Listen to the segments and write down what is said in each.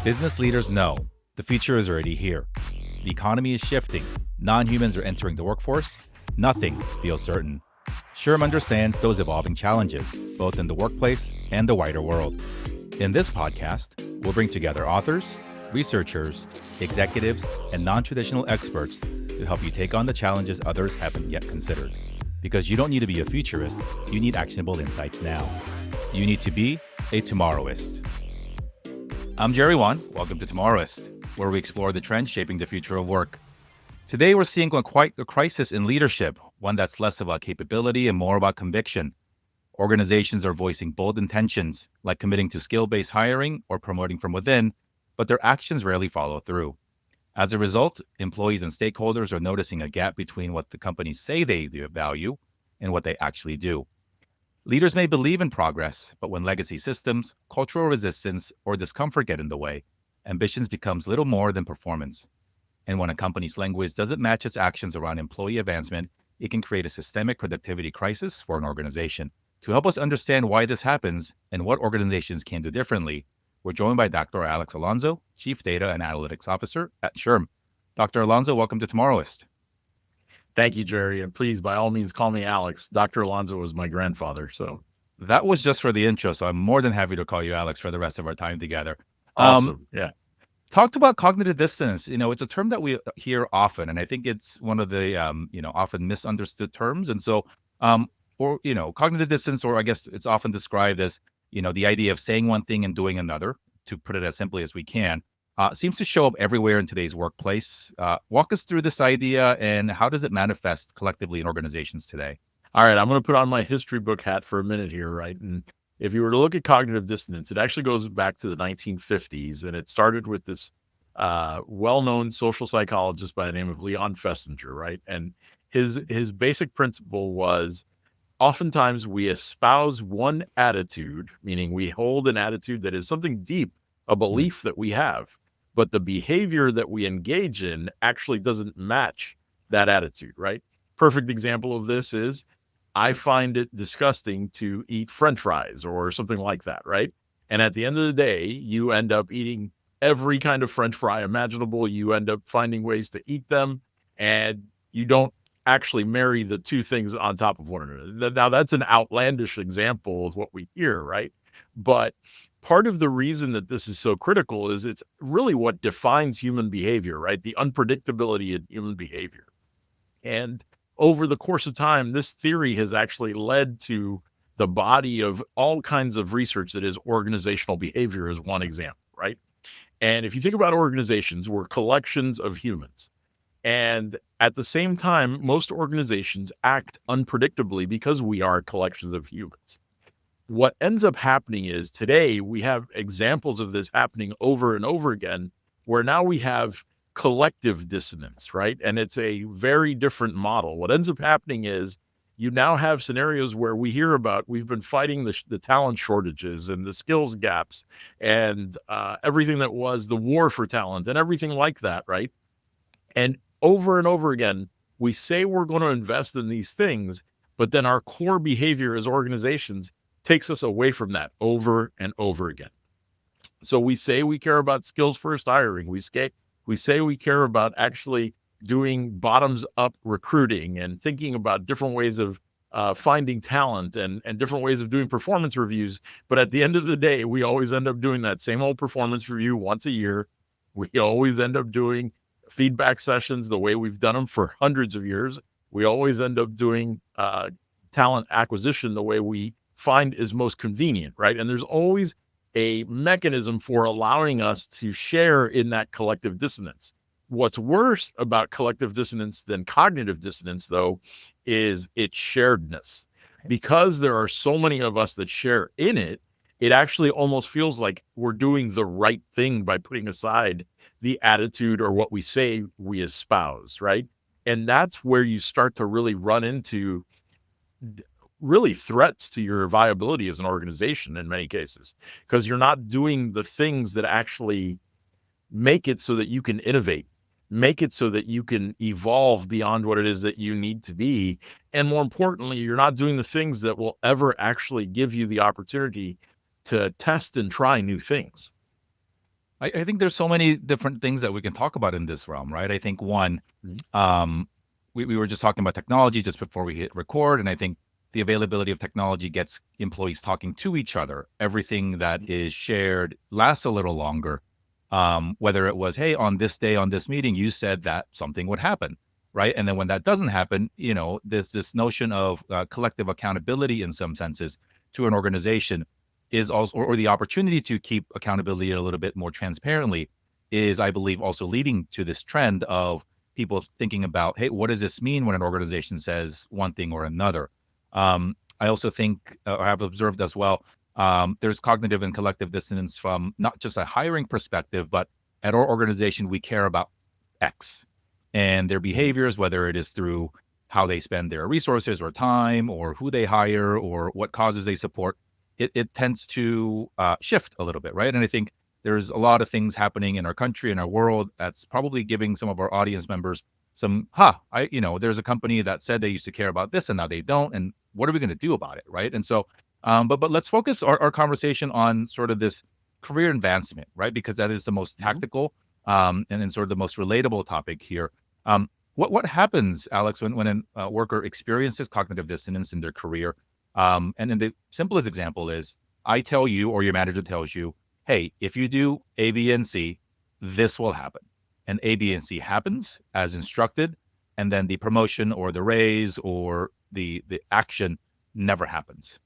Business leaders know the future is already here. The economy is shifting. Non-humans are entering the workforce. Nothing feels certain. SHRM understands those evolving challenges, both in the workplace and the wider world. In this podcast, we'll bring together authors, researchers, executives, and non-traditional experts to help you take on the challenges others haven't yet considered. Because you don't need to be a futurist, you need actionable insights now. You need to be a Tomorrowist. I'm Jerry Wan. Welcome to Tomorrowist, where we explore the trends shaping the future of work. Today, we're seeing quite a crisis in leadership, one that's less about capability and more about conviction. Organizations are voicing bold intentions, like committing to skill-based hiring or promoting from within, but their actions rarely follow through. As a result, employees and stakeholders are noticing a gap between what the companies say they value and what they actually do. Leaders may believe in progress, but when legacy systems, cultural resistance, or discomfort get in the way, ambitions becomes little more than performance. And when a company's language doesn't match its actions around employee advancement, it can create a systemic productivity crisis for an organization. To help us understand why this happens and what organizations can do differently, we're joined by Dr. Alex Alonso, Chief Data and Analytics Officer at SHRM. Dr. Alonso, welcome to Tomorrowist. Thank you, Jerry. And please, by all means, call me Alex. Dr. Alonso was my grandfather. So that was just for the intro. So I'm more than happy to call you Alex for the rest of our time together. Awesome. Yeah. Talked about cognitive dissonance. It's a term that we hear often, and I think it's one of the, often misunderstood terms. And so, cognitive dissonance, or I guess it's often described as, the idea of saying one thing and doing another, to put it as simply as we can. Seems to show up everywhere in today's workplace. Walk us through this idea and how does it manifest collectively in organizations today? All right, I'm going to put on my history book hat for a minute here, right? And if you were to look at cognitive dissonance, it actually goes back to the 1950s, and it started with this well-known social psychologist by the name of Leon Festinger, right? And his basic principle was oftentimes we espouse one attitude, meaning we hold an attitude that is something deep, a belief that we have, but the behavior that we engage in actually doesn't match that attitude, right? Perfect example of this is I find it disgusting to eat French fries or something like that, right? And at the end of the day, you end up eating every kind of French fry imaginable. You end up finding ways to eat them, and you don't actually marry the two things on top of one another. Now, that's an outlandish example of what we hear, right? But part of the reason that this is so critical is it's really what defines human behavior, right? The unpredictability in human behavior. And over the course of time, this theory has actually led to the body of all kinds of research that is organizational behavior is one example, right? And if you think about organizations, we're collections of humans. And at the same time, most organizations act unpredictably because we are collections of humans. What ends up happening is today we have examples of this happening over and over again, where now we have collective dissonance, right? And it's a very different model. What ends up happening is you now have scenarios where we hear about, we've been fighting the talent shortages and the skills gaps and everything that was the war for talent and everything like that, right? And over again, we say we're going to invest in these things, but then our core behavior as organizations takes us away from that over and over again. So we say we care about skills first hiring. We say we care about actually doing bottoms up recruiting and thinking about different ways of finding talent and different ways of doing performance reviews. But at the end of the day, we always end up doing that same old performance review once a year. We always end up doing feedback sessions the way we've done them for hundreds of years. We always end up doing talent acquisition the way we find is most convenient, right? And there's always a mechanism for allowing us to share in that collective dissonance. What's worse about collective dissonance than cognitive dissonance, though, is its sharedness. Because there are so many of us that share in it, it actually almost feels like we're doing the right thing by putting aside the attitude or what we say we espouse, right? And that's where you start to really run into really threats to your viability as an organization in many cases, because you're not doing the things that actually make it so that you can innovate, make it so that you can evolve beyond what it is that you need to be. And more importantly, you're not doing the things that will ever actually give you the opportunity to test and try new things. I think there's so many different things that we can talk about in this realm, right? I think one, Mhm. um, we were just talking about technology just before we hit record, and I think the availability of technology gets employees talking to each other. Everything that is shared lasts a little longer. Whether it was, hey, on this day, on this meeting, you said that something would happen, right? And then when that doesn't happen, this notion of collective accountability in some senses to an organization is also, or the opportunity to keep accountability a little bit more transparently is, I believe, also leading to this trend of people thinking about, hey, what does this mean when an organization says one thing or another? I also think, or have observed as well, there's cognitive and collective dissonance from not just a hiring perspective, but at our organization, we care about X and their Mhm. behaviors, whether it is through how they spend their resources or time or who they hire or what causes they support. It tends to shift a little bit, right? And I think there's a lot of things happening in our country and our world that's probably giving some of our audience members some, there's a company that said they used to care about this and now they don't. And what are we going to do about it? Right. And so, but let's focus our conversation on sort of this career advancement, right? Because that is the most Mhm. tactical and then sort of the most relatable topic here. What happens, Alex, when a worker experiences cognitive dissonance in their career? And then the simplest example is I tell you, or your manager tells you, hey, if you do A, B, and C, this will happen. And A, B, and C happens as instructed. And then the promotion or the raise or the action never happens.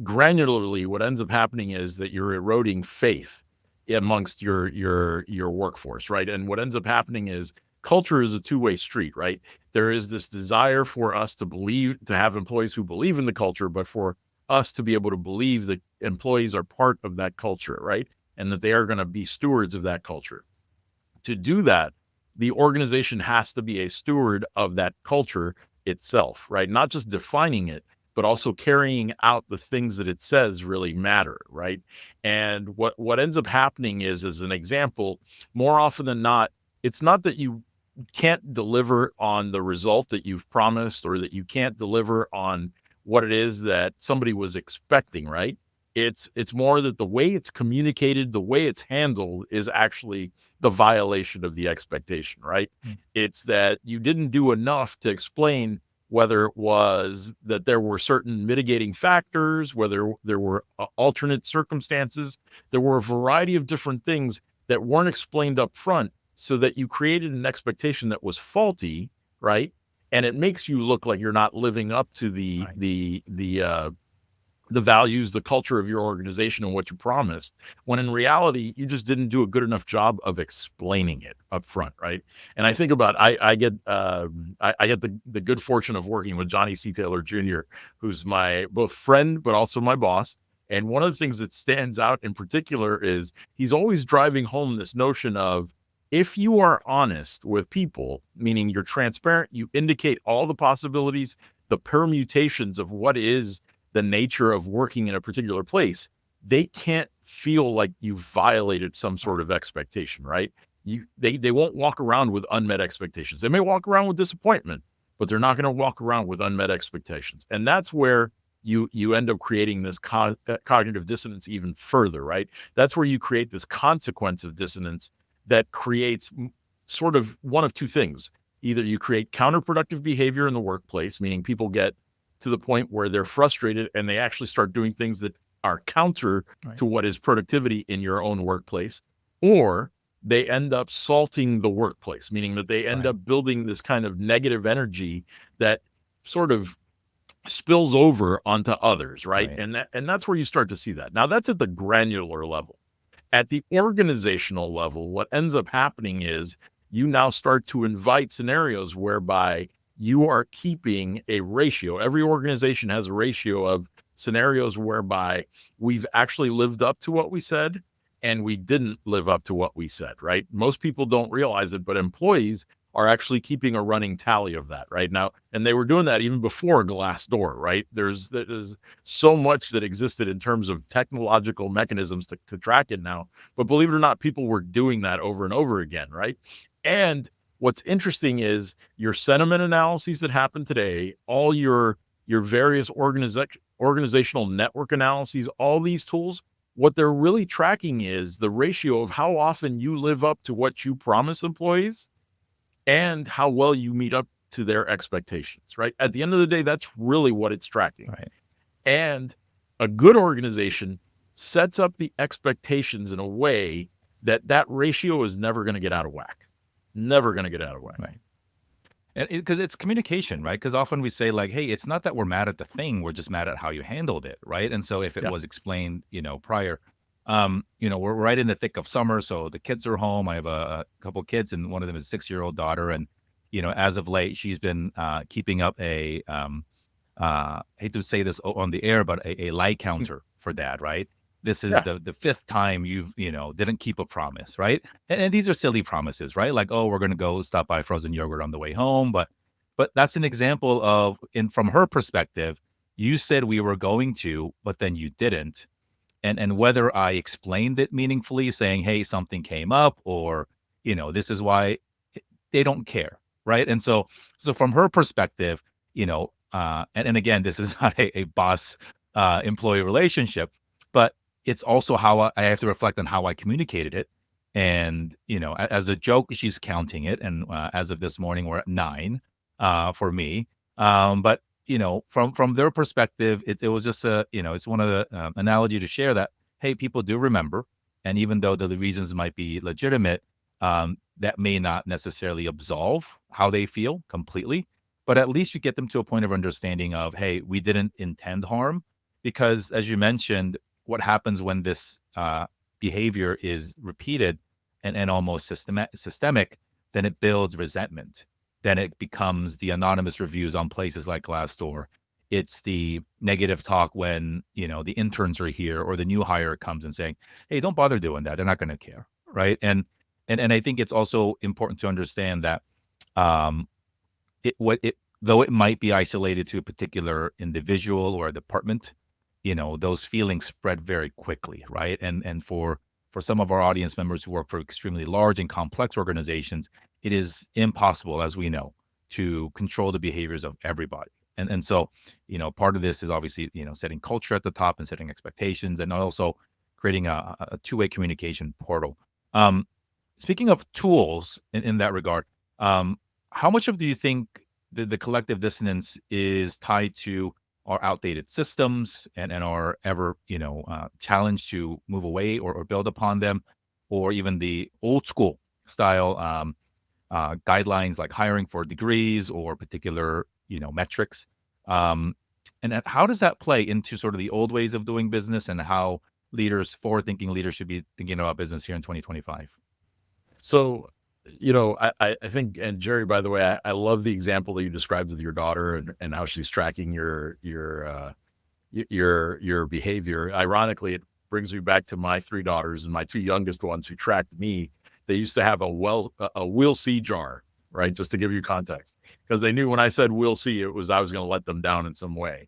Granularly, what ends up happening is that you're eroding faith amongst your workforce, right? And what ends up happening is culture is a two-way street, right? There is this desire for us to believe, to have employees who believe in the culture, but for us to be able to believe that employees are part of that culture, right? And that they are going to be stewards of that culture. To do that, the organization has to be a steward of that culture itself, right? Not just defining it, but also carrying out the things that it says really matter, right? And what ends up happening is, as an example, more often than not, it's not that you can't deliver on the result that you've promised or that you can't deliver on what it is that somebody was expecting, right? It's more that the way it's communicated, the way it's handled is actually the violation of the expectation, right? Mm. It's that you didn't do enough to explain whether it was that there were certain mitigating factors, whether there were alternate circumstances. There were a variety of different things that weren't explained up front so that you created an expectation that was faulty, right? And it makes you look like you're not living up to Right. the values, the culture of your organization and what you promised, when in reality, you just didn't do a good enough job of explaining it up front, right? And I think about I get the good fortune of working with Johnny C. Taylor Jr., who's my both friend but also my boss. And one of the things that stands out in particular is he's always driving home this notion of if you are honest with people, meaning you're transparent, you indicate all the possibilities, the permutations of what is the nature of working in a particular place, they can't feel like you've violated some sort Right. of expectation, right? They won't walk around with unmet expectations. They may walk around with disappointment, but they're not going to walk around with unmet expectations. And that's where you end up creating this cognitive dissonance even further, right? That's where you create this consequence of dissonance that creates sort of one of two things. Either you create counterproductive behavior in the workplace, meaning people get to the point where they're frustrated and they actually start doing things that are counter Right. to what is productivity in your own workplace, or they end up salting the workplace, meaning that they end Right. up building this kind of negative energy that sort of spills over onto others, right? Right. And that's where you start to see that. Now that's at the granular level. At the organizational level, what ends up happening is you now start to invite scenarios whereby you are keeping a ratio. Every organization has a ratio of scenarios whereby we've actually lived up to what we said and we didn't live up to what we said, right? Most people don't realize it, but employees are actually keeping a running tally of that right now. And they were doing that even before Glassdoor, right? There's so much that existed in terms of technological mechanisms to track it now. But believe it or not, people were doing that over and over again, right? And what's interesting is your sentiment analyses that happen today, all your various organizational network analyses, all these tools What they're really tracking is the ratio of how often you live up to what you promise employees and how well you meet up to their expectations, right? At the end of the day, that's really what it's tracking. Right. And a good organization sets up the expectations in a way that that ratio is never going to get out of whack. Never going to get out of whack. Right. And because it's communication, right? Because often we say like, "Hey, it's not that we're mad at the thing; we're just mad at how you handled it," right? And so if it Yeah. was explained, prior, we're right in the thick of summer, so the kids are home. I have a couple kids, and one of them is a 6-year-old daughter, and as of late, she's been keeping up I hate to say this on the air, but a lie counter for dad, right? This is Yeah. the fifth time you've, didn't keep a promise, right? And these are silly promises, right? Like, oh, we're going to go stop by frozen yogurt on the way home. But that's an example of, from her perspective, you said we were going to, but then you didn't. And whether I explained it meaningfully, saying, hey, something came up, or, this is why, they don't care, right? And so from her perspective, and again, this is not a boss employee relationship, but it's also how I have to reflect on how I communicated it. And as a joke, she's counting it, and as of this morning, we're at 9 for me. But from their perspective, it was just it's one of the analogy to share that, hey, people do remember, and even though the reasons might be legitimate, that may not necessarily absolve how they feel completely, but at least you get them to a point of understanding of, hey, we didn't intend harm. Because as you mentioned, what happens when this behavior is repeated and almost systemic, then it builds resentment. Then it becomes the anonymous reviews on places like Glassdoor. It's the negative talk when, the interns are here, or the new hire comes and saying, hey, don't bother doing that. They're not going to care. Right. And I think it's also important to understand that um, though it might be isolated to a particular individual or a department, those feelings spread very quickly, right? And for some of our audience members who work for extremely large and complex organizations, it is impossible, as we know, to control the behaviors of everybody. And so, part of this is obviously, setting culture at the top and setting expectations, and also creating a two-way communication portal. Um, Speaking of tools in that regard, how much of do you think the collective dissonance is tied to our outdated systems and our ever, challenge to move away or build upon them, or even the old school style guidelines like hiring for degrees or particular, metrics? Um, and how does that play into sort of the old ways of doing business, and how forward-thinking leaders should be thinking about business here in 2025? So, I think, and Jerry, by the way, I love the example that you described with your daughter and how she's tracking your behavior. Ironically, it brings me back to my 3 daughters and my 2 youngest ones who tracked me. They used to have a we'll see jar, right? Just to give you context, because they knew when I said we'll see, I was going to let them down in some way.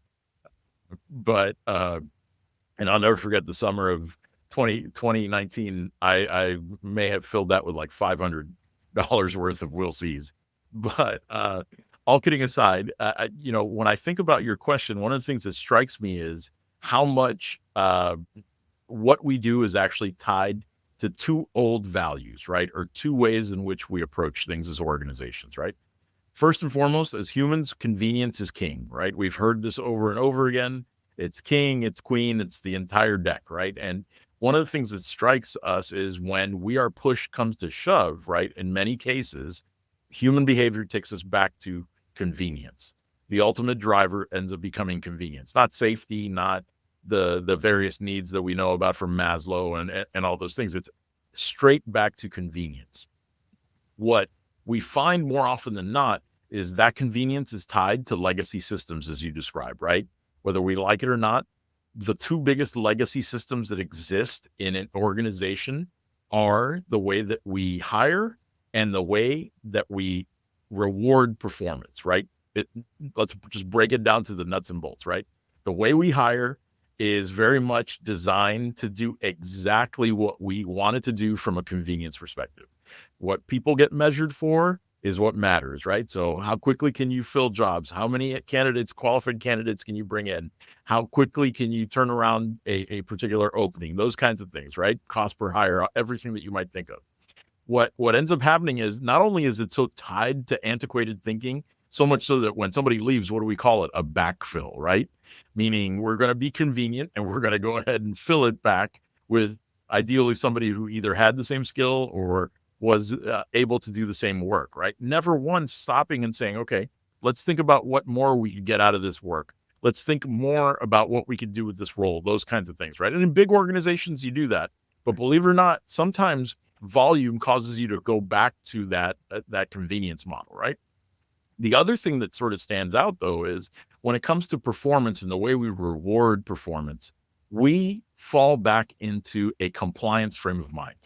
But and I'll never forget the summer of 2019. I may have filled that with like $500 worth of we'll sees. But all kidding aside, when I think about your question, one of the things that strikes me is how much what we do is actually tied to 2 old values, right? Or 2 ways in which we approach things as organizations, right? First and foremost, as humans, convenience is king, right? We've heard this over and over again. It's king, it's queen, it's the entire deck, right? And one of the things that strikes us is when we are push comes to shove, right? In many cases, human behavior takes us back to convenience. The ultimate driver ends up becoming convenience, not safety, not the various needs that we know about from Maslow and all those things. It's straight back to convenience. What we find more often than not is that convenience is tied to legacy systems, as you described, right? Whether we like it or not, the 2 biggest legacy systems that exist in an organization are the way that we hire and the way that we reward performance, right? Let's just break it down to the nuts and bolts, right? The way we hire is very much designed to do exactly what we want it to do from a convenience perspective. What people get measured for is what matters, right? So how quickly can you fill jobs? How many qualified candidates can you bring in? How quickly can you turn around a particular opening? Those kinds of things, right? Cost per hire, everything that you might think of. What ends up happening is not only is it so tied to antiquated thinking, so much so that when somebody leaves, what do we call it? A backfill, right? Meaning we're going to be convenient and we're going to go ahead and fill it back with ideally somebody who either had the same skill or was able to do the same work, right? Never once stopping and saying, okay, let's think about what more we could get out of this work. Let's think more about what we could do with this role, those kinds of things, right? And in big organizations, you do that. But believe it or not, sometimes volume causes you to go back to that convenience model, right? The other thing that sort of stands out though is when it comes to performance and the way we reward performance, we fall back into a compliance frame of mind.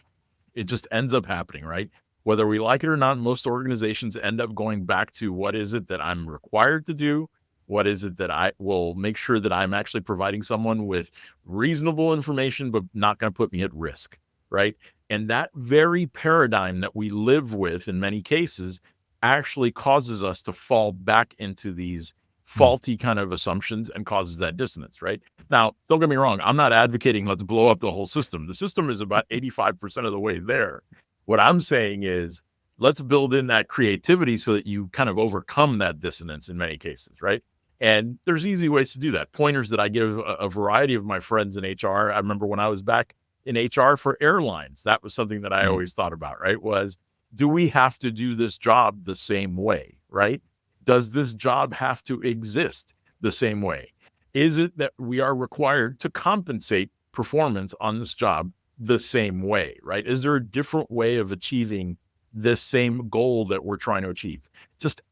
It just ends up happening, right? Whether we like it or not, most organizations end up going back to what is it that I'm required to do? What is it that I will make sure that I'm actually providing someone with reasonable information, but not going to put me at risk, right? And that very paradigm that we live with in many cases actually causes us to fall back into these Mm. faulty kind of assumptions and causes that dissonance, right? Now, don't get me wrong. I'm not advocating let's blow up the whole system. The system is about 85% of the way there. What I'm saying is let's build in that creativity so that you kind of overcome that dissonance in many cases, right? And there's easy ways to do that. Pointers that I give a variety of my friends in HR. I remember when I was back in HR for airlines, that was something that I Mm. always thought about, right? Was do we have to do this job the same way, right? Does this job have to exist the same way? Is it that we are required to compensate performance on this job the same way, right? Is there a different way of achieving this same goal that we're trying to achieve? Just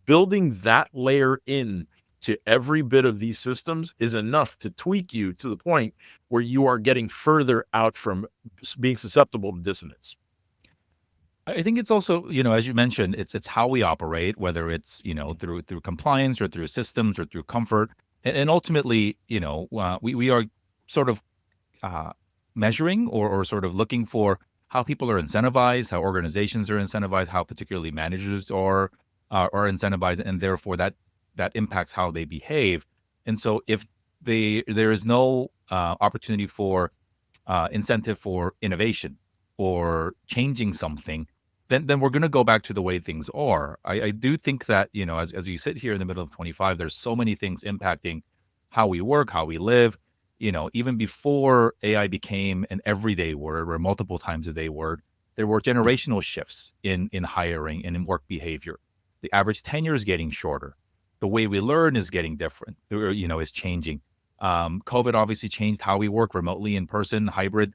building that layer in to every bit of these systems is enough to tweak you to the point where you are getting further out from being susceptible to dissonance. I think it's also, as you mentioned, it's how we operate, whether it's, through compliance or through systems or through comfort. And ultimately, we are sort of uh, measuring or sort of looking for how people are incentivized, how organizations are incentivized, how particularly managers are incentivized, and therefore that impacts how they behave. And so if there is no opportunity for incentive for innovation or changing something, then we're going to go back to the way things are. I do think that, as you sit here in the middle of 25, there's so many things impacting how we work, how we live. Even before AI became an everyday word or multiple times a day word, there were generational shifts in hiring and in work behavior. The average tenure is getting shorter. The way we learn is getting different, or, is changing. COVID obviously changed how we work remotely, in person, hybrid,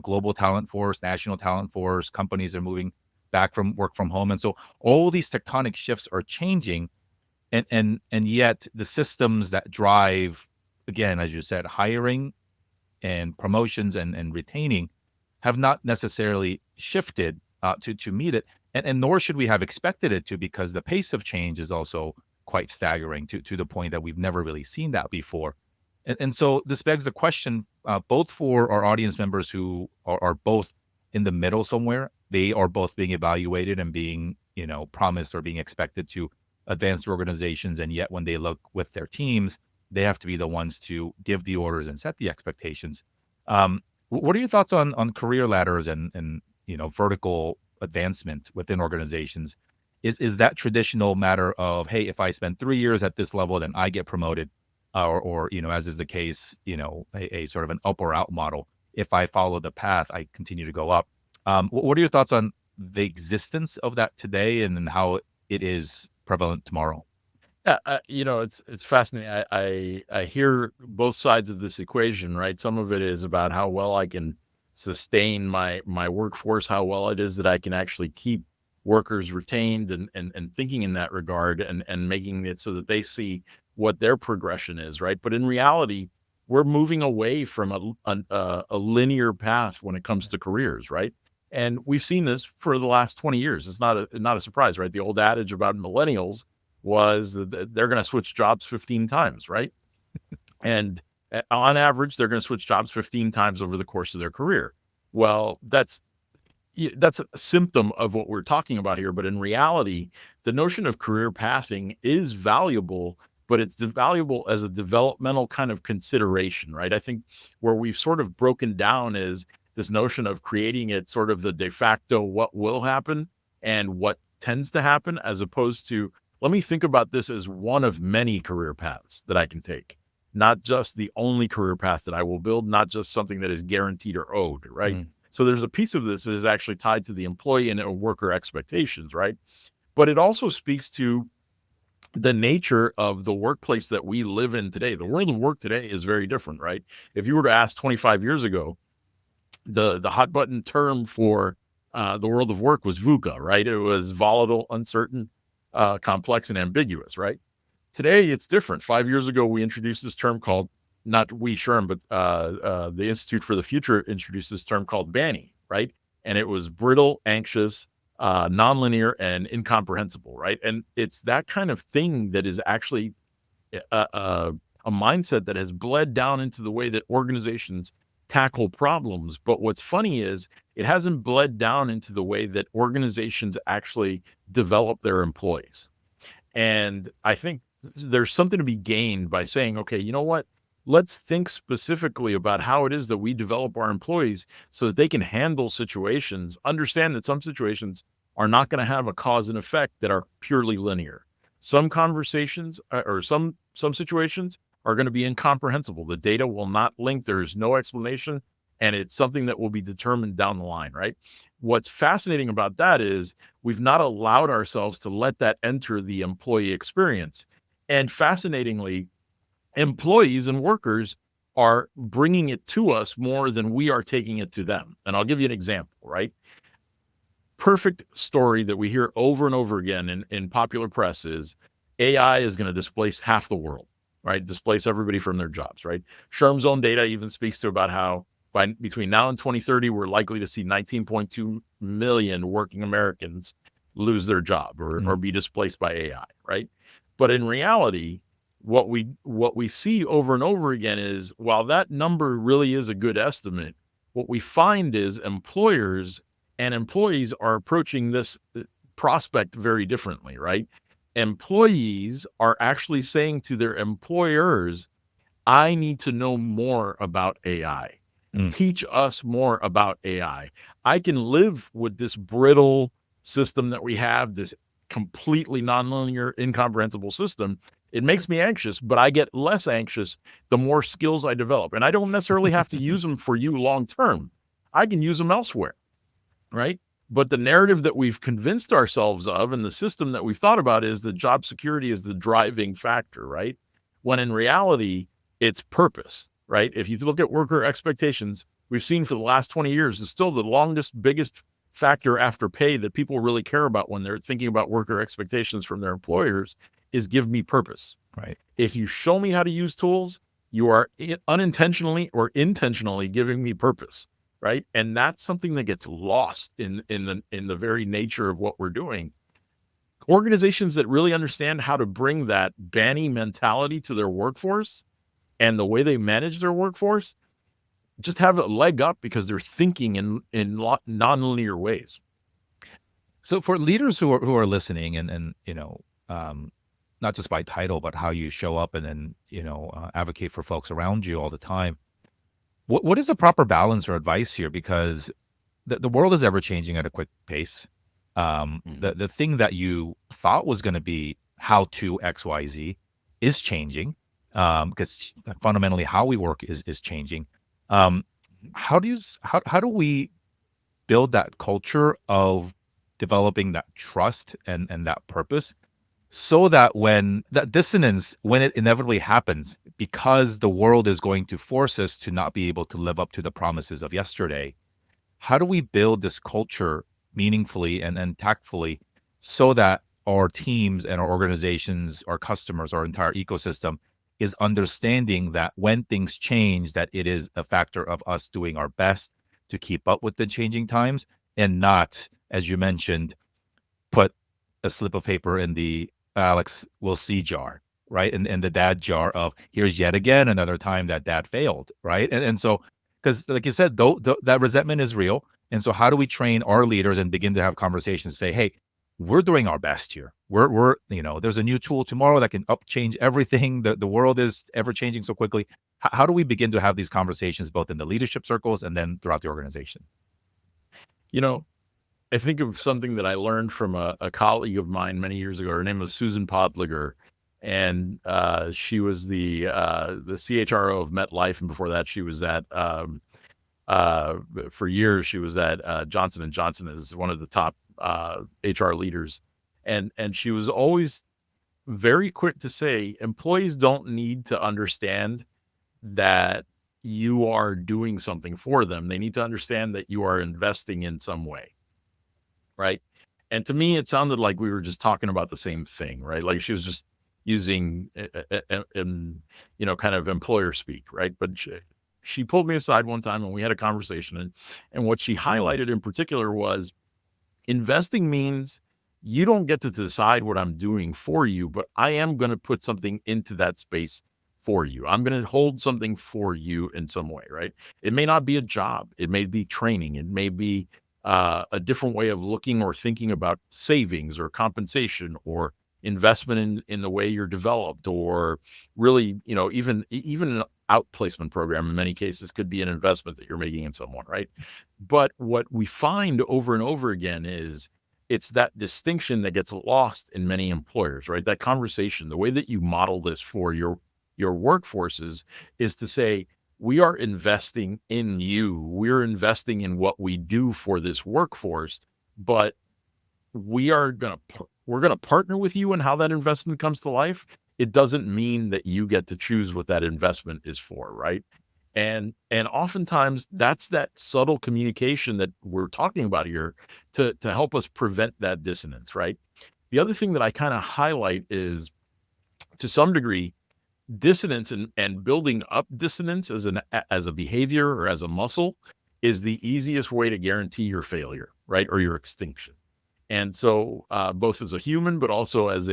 global talent force, national talent force, companies are moving back from work from home. And so all these tectonic shifts are changing. And yet the systems that drive, again, as you said, hiring and promotions and retaining have not necessarily shifted to meet it. And nor should we have expected it to, because the pace of change is also quite staggering to the point that we've never really seen that before. And so this begs the question, both for our audience members who are both in the middle somewhere, they are both being evaluated and being, promised or being expected to advance their organizations. And yet when they look with their teams, they have to be the ones to give the orders and set the expectations. What are your thoughts on career ladders and vertical advancement within organizations? Is that traditional matter of, hey, if I spend 3 years at this level, then I get promoted, or as is the case, a sort of an up or out model. If I follow the path, I continue to go up. What are your thoughts on the existence of that today, and then how it is prevalent tomorrow? Yeah, it's fascinating. I hear both sides of this equation, right? Some of it is about how well I can sustain my workforce, how well it is that I can actually keep workers retained and thinking in that regard and making it so that they see what their progression is, right? But in reality, we're moving away from a linear path when it comes to careers, right? And we've seen this for the last 20 years. It's not a surprise, right? The old adage about millennials was that they're going to switch jobs 15 times, right? And on average, they're going to switch jobs 15 times over the course of their career. Well, that's that's a symptom of what we're talking about here. But in reality, the notion of career pathing is valuable, but it's valuable as a developmental kind of consideration, right? I think where we've sort of broken down is this notion of creating it sort of the de facto what will happen and what tends to happen, as opposed to, let me think about this as one of many career paths that I can take, not just the only career path that I will build, not just something that is guaranteed or owed, right? Mm. So there's a piece of this that is actually tied to the employee and worker expectations, right? But it also speaks to the nature of the workplace that we live in today. The world of work today is very different, right? If you were to ask 25 years ago, the hot button term for the world of work was VUCA, right? It was volatile, uncertain, complex, and ambiguous, right? Today, it's different. 5 years ago, we introduced this term called, not we, SHRM, but the Institute for the Future introduced this term called BANI, right? And it was brittle, anxious, nonlinear, and incomprehensible, right? And it's that kind of thing that is actually a mindset that has bled down into the way that organizations tackle problems. But what's funny is it hasn't bled down into the way that organizations actually develop their employees. And I think there's something to be gained by saying, okay, you know what? Let's think specifically about how it is that we develop our employees so that they can handle situations, understand that some situations are not going to have a cause and effect that are purely linear. Some conversations or some situations are going to be incomprehensible. The data will not link. There's no explanation, and it's something that will be determined down the line, right? What's fascinating about that is we've not allowed ourselves to let that enter the employee experience. And fascinatingly, employees and workers are bringing it to us more than we are taking it to them. And I'll give you an example, right? Perfect story that we hear over and over again in popular press is AI is going to displace half the world, right? Displace everybody from their jobs, right? SHRM's own data even speaks to about how between now and 2030, we're likely to see 19.2 million working Americans lose their job or be displaced by AI, right? But in reality, what we see over and over again is, while that number really is a good estimate, what we find is employers and employees are approaching this prospect very differently, right? Employees are actually saying to their employers, I need to know more about AI. Mm. Teach us more about AI. I can live with this brittle system that we have, this completely nonlinear, incomprehensible system. It makes me anxious, but I get less anxious the more skills I develop. And I don't necessarily have to use them for you long term. I can use them elsewhere, right? But the narrative that we've convinced ourselves of and the system that we've thought about is that job security is the driving factor, right? When in reality, it's purpose, right? If you look at worker expectations, we've seen for the last 20 years, it's still the longest, biggest factor after pay that people really care about when they're thinking about worker expectations from their employers is give me purpose. Right. If you show me how to use tools, you are unintentionally or intentionally giving me purpose, right? And that's something that gets lost in the very nature of what we're doing. Organizations that really understand how to bring that BANI mentality to their workforce and the way they manage their workforce just have a leg up because they're thinking in nonlinear ways. So for leaders who are listening and not just by title, but how you show up and then advocate for folks around you all the time, what is the proper balance or advice here? Because the world is ever changing at a quick pace. The thing that you thought was going to be how to XYZ is changing, because fundamentally how we work is changing. How do we build that culture of developing that trust and that purpose, so that when that dissonance, when it inevitably happens, because the world is going to force us to not be able to live up to the promises of yesterday, how do we build this culture meaningfully and tactfully so that our teams and our organizations, our customers, our entire ecosystem is understanding that when things change, that it is a factor of us doing our best to keep up with the changing times and not, as you mentioned, put a slip of paper in the Alex will see jar, right? And the dad jar of here's yet again another time that dad failed, right? And so, because like you said, though that resentment is real, And so how do we train our leaders and begin to have conversations, say, hey, we're doing our best here. There's a new tool tomorrow that can change everything. The world is ever changing so quickly. How do we begin to have these conversations both in the leadership circles and then throughout the organization? You know, I think of something that I learned from a colleague of mine many years ago. Her name was Susan Podliger, and she was the CHRO of MetLife, and before that, she was at for years she was at Johnson and Johnson as one of the top HR leaders, and she was always very quick to say employees don't need to understand that you are doing something for them. They need to understand that you are investing in some way, right? And to me, it sounded like we were just talking about the same thing, right? Like she was just using, kind of employer speak, right? But she pulled me aside one time and we had a conversation, and what she highlighted in particular was investing means you don't get to decide what I'm doing for you, but I am going to put something into that space for you. I'm going to hold something for you in some way, right? It may not be a job. It may be training. It may be a different way of looking or thinking about savings or compensation or investment in the way you're developed, or really, even an outplacement program in many cases could be an investment that you're making in someone, right? But what we find over and over again is it's that distinction that gets lost in many employers, right? That conversation, the way that you model this for your workforces is to say, we are investing in you. We're investing in what we do for this workforce, but we're going to partner with you in how that investment comes to life. It doesn't mean that you get to choose what that investment is for, right? And oftentimes that's that subtle communication that we're talking about here to help us prevent that dissonance, right? The other thing that I kind of highlight is, to some degree, dissonance and building up dissonance as a behavior or as a muscle is the easiest way to guarantee your failure, right? Or your extinction. And so, both as a human, but also as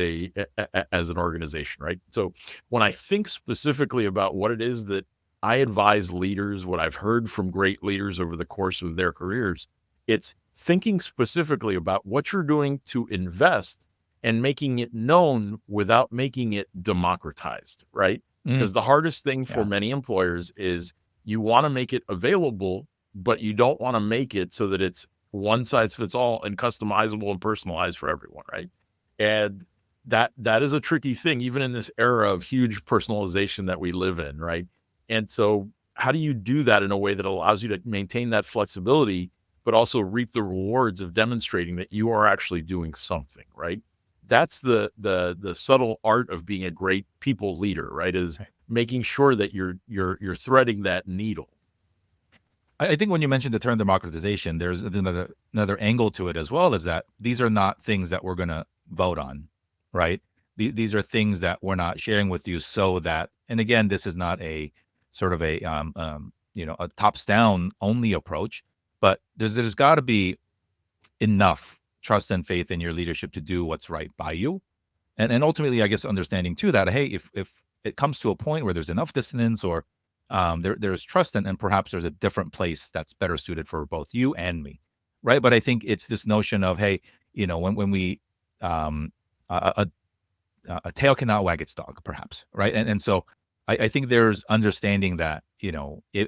as an organization, right? So when I think specifically about what it is that I advise leaders, what I've heard from great leaders over the course of their careers, it's thinking specifically about what you're doing to invest and making it known without making it democratized, right? Mm, Because the hardest thing for yeah. many employers is you want to make it available, but you don't want to make it so that it's one size fits all and customizable and personalized for everyone, right? And that is a tricky thing, even in this era of huge personalization that we live in, right? And so how do you do that in a way that allows you to maintain that flexibility, but also reap the rewards of demonstrating that you are actually doing something, right? That's the subtle art of being a great people leader, right? Is Right. making sure that you're threading that needle. I think when you mentioned the term democratization, there's another angle to it as well, is that these are not things that we're going to vote on, right? These are things that we're not sharing with you so that, and again, this is not a sort of a tops down only approach, but there's got to be enough trust and faith in your leadership to do what's right by you. And ultimately, I guess understanding too that, hey, if it comes to a point where there's enough dissonance or there's trust and perhaps there's a different place that's better suited for both you and me, right? But I think it's this notion of, hey, when we um, a, a tail cannot wag its dog, perhaps, right? And so I think there's understanding that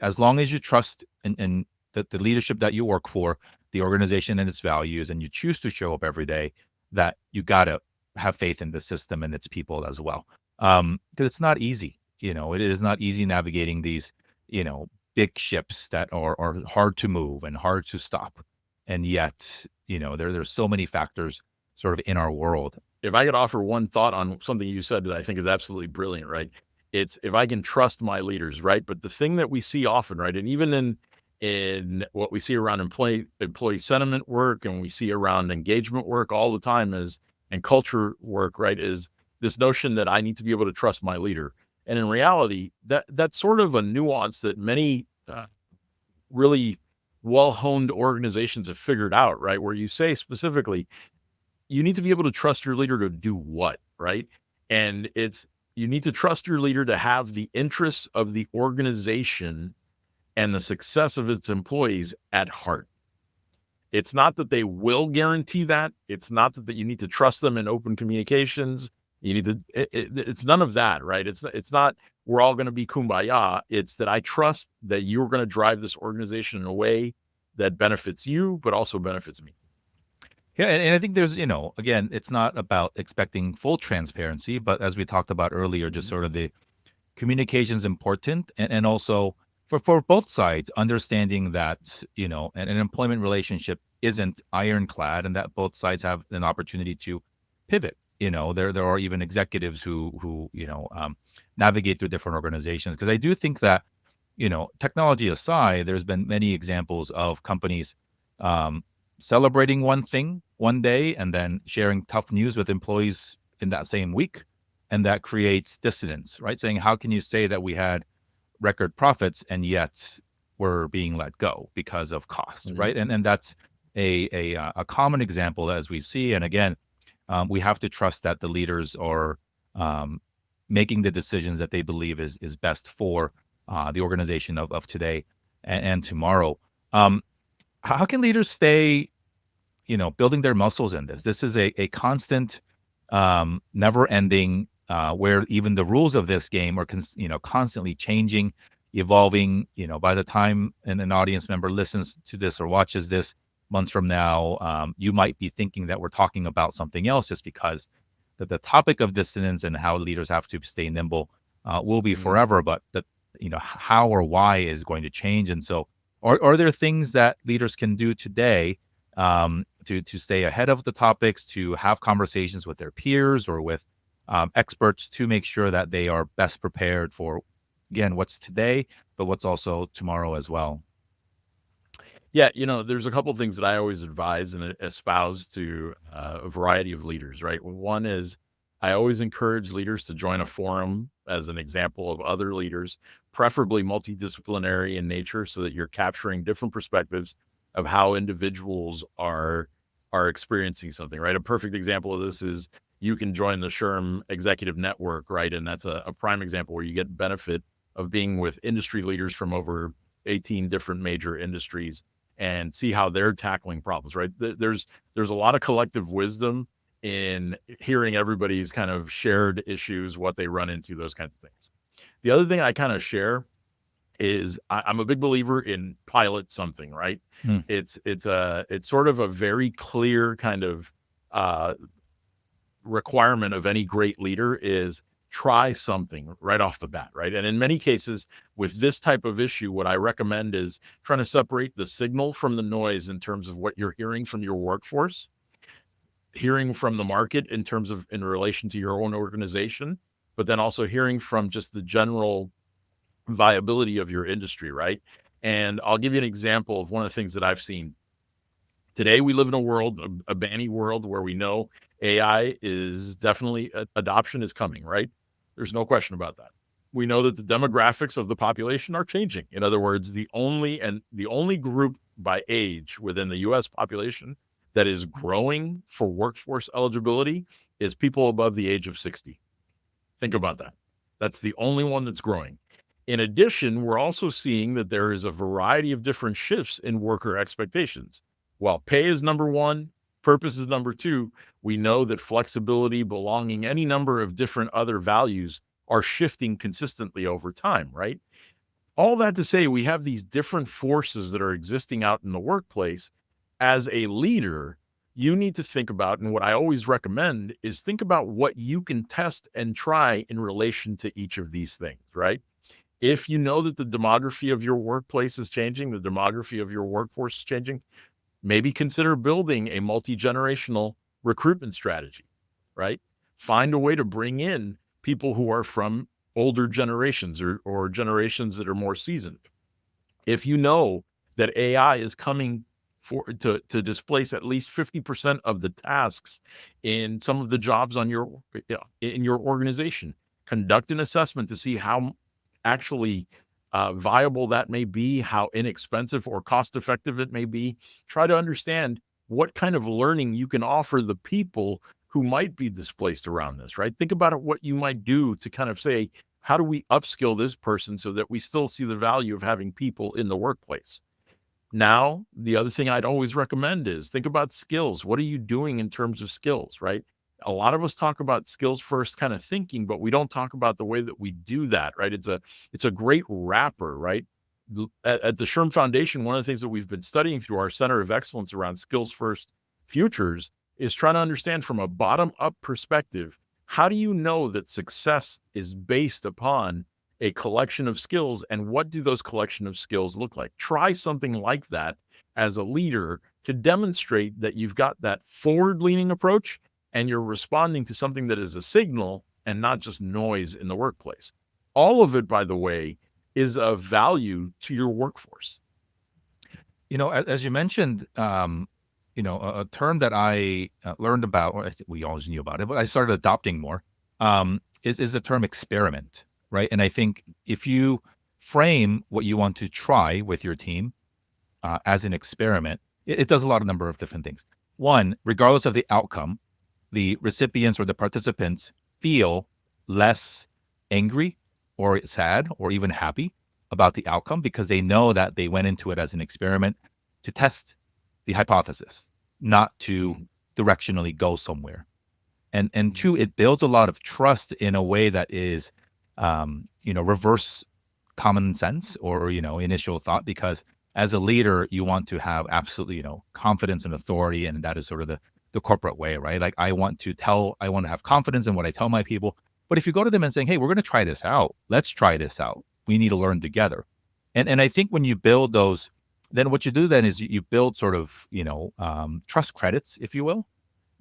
as long as you trust in the leadership that you work for, the organization and its values, and you choose to show up every day, that you gotta have faith in the system and its people as well. Because it's not easy. It is not easy navigating these, big ships that are hard to move and hard to stop. And yet, there's so many factors sort of in our world. If I could offer one thought on something you said that I think is absolutely brilliant, right? It's if I can trust my leaders, right? But the thing that we see often, right, and even in what we see around employee sentiment work and we see around engagement work all the time is, and culture work, right, is this notion that I need to be able to trust my leader. And in reality, that's sort of a nuance that many really well-honed organizations have figured out, right? Where you say specifically, you need to be able to trust your leader to do what, right? And you need to trust your leader to have the interests of the organization and the success of its employees at heart. It's not that they will guarantee that. It's not that you need to trust them in open communications. You need to, it's none of that, right? It's not, we're all going to be kumbaya. It's that I trust that you're going to drive this organization in a way that benefits you, but also benefits me. Yeah, and I think there's, again, it's not about expecting full transparency, but as we talked about earlier, just Mhm. sort of the communication is important, and also for both sides, understanding that an employment relationship isn't ironclad, and that both sides have an opportunity to pivot. There are even executives who navigate through different organizations, because I do think that technology aside, there's been many examples of companies um, celebrating one thing one day and then sharing tough news with employees in that same week. And that creates dissonance, right? Saying, how can you say that we had record profits and yet we're being let go because of cost, Mhm. right? And that's a common example as we see. And again, we have to trust that the leaders are um, making the decisions that they believe is best for the organization of today and tomorrow. Um, how can leaders stay, building their muscles in this? This is a constant, never ending, where even the rules of this game are, constantly changing, evolving. By the time an audience member listens to this or watches this months from now, you might be thinking that we're talking about something else, just because the topic of dissonance and how leaders have to stay nimble will be Mhm. forever, but how or why is going to change. And so, are there things that leaders can do today to stay ahead of the topics, to have conversations with their peers or with experts, to make sure that they are best prepared for, again, what's today, but what's also tomorrow as well? Yeah, there's a couple of things that I always advise and espouse to a variety of leaders, right? One is I always encourage leaders to join a forum as an example of other leaders, preferably multidisciplinary in nature, so that you're capturing different perspectives of how individuals are experiencing something, right? A perfect example of this is you can join the SHRM executive network, right? And that's a prime example where you get benefit of being with industry leaders from over 18 different major industries and see how they're tackling problems, right? There's a lot of collective wisdom in hearing everybody's kind of shared issues, what they run into, those kinds of things. The other thing I kind of share is I'm a big believer in pilot something, right? Mm. It's sort of a very clear kind of uh, requirement of any great leader is try something right off the bat, right? And in many cases with this type of issue, what I recommend is trying to separate the signal from the noise in terms of what you're hearing from your workforce, hearing from the market in terms of in relation to your own organization, but then also hearing from just the general viability of your industry, right? And I'll give you an example of one of the things that I've seen. Today, we live in a world, a banny world, where we know AI is definitely adoption is coming, right? There's no question about that. We know that the demographics of the population are changing. In other words, the only group by age within the US population that is growing for workforce eligibility is people above the age of 60. Think about that. That's the only one that's growing. In addition, we're also seeing that there is a variety of different shifts in worker expectations. While pay is number one, purpose is number two, we know that flexibility, belonging, any number of different other values are shifting consistently over time, right? All that to say, we have these different forces that are existing out in the workplace. As a leader, you need to think about, and what I always recommend is think about what you can test and try in relation to each of these things, right? If you know that the demography of your workplace is changing, the demography of your workforce is changing, maybe consider building a multi-generational recruitment strategy, right? Find a way to bring in people who are from older generations or generations that are more seasoned. If you know that AI is coming to displace at least 50% of the tasks in some of the jobs on your in your organization, conduct an assessment to see how actually viable that may be, how inexpensive or cost effective it may be. Try to understand what kind of learning you can offer the people who might be displaced around this, right? Think about it, what you might do to kind of say, how do we upskill this person so that we still see the value of having people in the workplace? Now, the other thing I'd always recommend is think about skills. What are you doing in terms of skills, right? A lot of us talk about skills first kind of thinking, but we don't talk about the way that we do that, right? It's a great wrapper, right? At the SHRM Foundation, one of the things that we've been studying through our Center of Excellence around skills first futures is trying to understand from a bottom up perspective, how do you know that success is based upon a collection of skills, and what do those collection of skills look like? Try something like that as a leader to demonstrate that you've got that forward leaning approach and you're responding to something that is a signal and not just noise in the workplace. All of it, by the way, is of value to your workforce. As you mentioned, a term that I learned about, or I think we always knew about it, but I started adopting more, is the term experiment, right? And I think if you frame what you want to try with your team as an experiment, it does a number of different things. One, regardless of the outcome, the recipients or the participants feel less angry or sad or even happy about the outcome because they know that they went into it as an experiment to test the hypothesis, not to directionally go somewhere. And two, it builds a lot of trust in a way that is, reverse common sense or, initial thought, because as a leader, you want to have absolutely, confidence and authority. And that is sort of the corporate way, right? Like I want to have confidence in what I tell my people. But if you go to them and saying, hey, we're going to try this out. Let's try this out. We need to learn together. And I think when you build those, then what you do then is you build sort of, trust credits, if you will.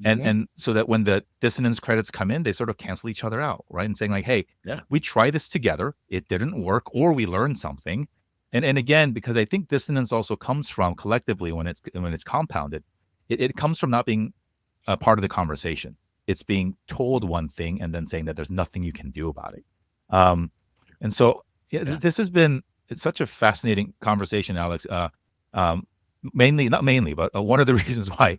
And so that when the dissonance credits come in, they sort of cancel each other out, right? And saying like, hey, we try this together. It didn't work, or we learned something. And again, because I think dissonance also comes from collectively when it's compounded, it comes from not being a part of the conversation. It's being told one thing and then saying that there's nothing you can do about it. And so this has been, it's such a fascinating conversation, Alex. Not mainly, but one of the reasons why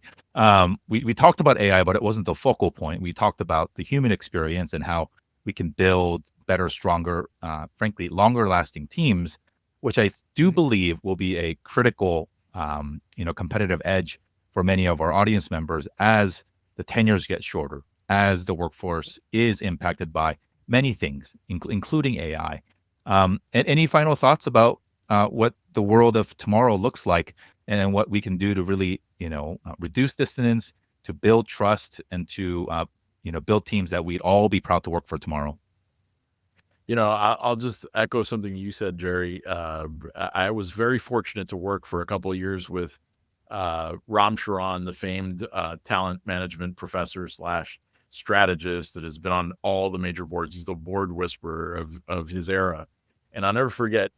we talked about AI, but it wasn't the focal point. We talked about the human experience and how we can build better, stronger, frankly, longer lasting teams, which I do believe will be a critical, competitive edge for many of our audience members as the tenures get shorter, as the workforce is impacted by many things, including AI. And any final thoughts about what the world of tomorrow looks like and what we can do to really, reduce dissonance, to build trust, and to, build teams that we'd all be proud to work for tomorrow? I'll just echo something you said, Jerry. I was very fortunate to work for a couple of years with Ram Charan, the famed talent management professor / strategist that has been on all the major boards. He's the board whisperer of his era. And I'll never forget,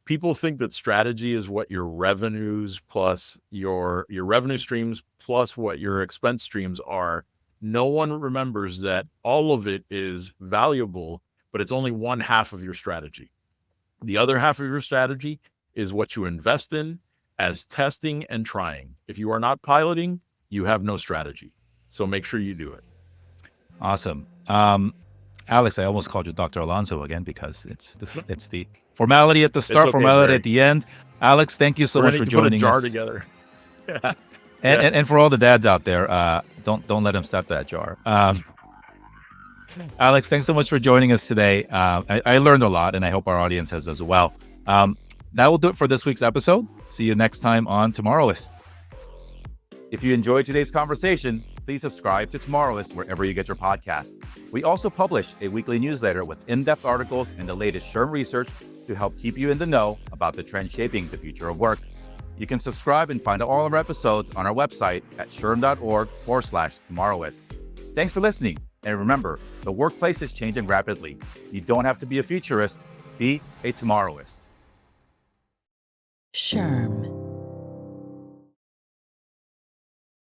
people think that strategy is what your revenues plus your revenue streams plus what your expense streams are. No one remembers that all of it is valuable, but it's only one half of your strategy. The other half of your strategy is what you invest in as testing and trying. If you are not piloting, you have no strategy. So make sure you do it. Awesome. Alex, I almost called you Dr. Alonso again because it's the formality at the start, okay, formality Barry. At the end. Alex, thank you so much for joining us. Put a jar together. And for all the dads out there, don't let him step that jar. Alex, thanks so much for joining us today. I learned a lot, and I hope our audience has as well. That will do it for this week's episode. See you next time on Tomorrowist. If you enjoyed today's conversation, please subscribe to Tomorrowist wherever you get your podcast. We also publish a weekly newsletter with in-depth articles and the latest SHRM research to help keep you in the know about the trends shaping the future of work. You can subscribe and find all of our episodes on our website at shrm.org/Tomorrowist. Thanks for listening. And remember, the workplace is changing rapidly. You don't have to be a futurist, be a Tomorrowist. SHRM.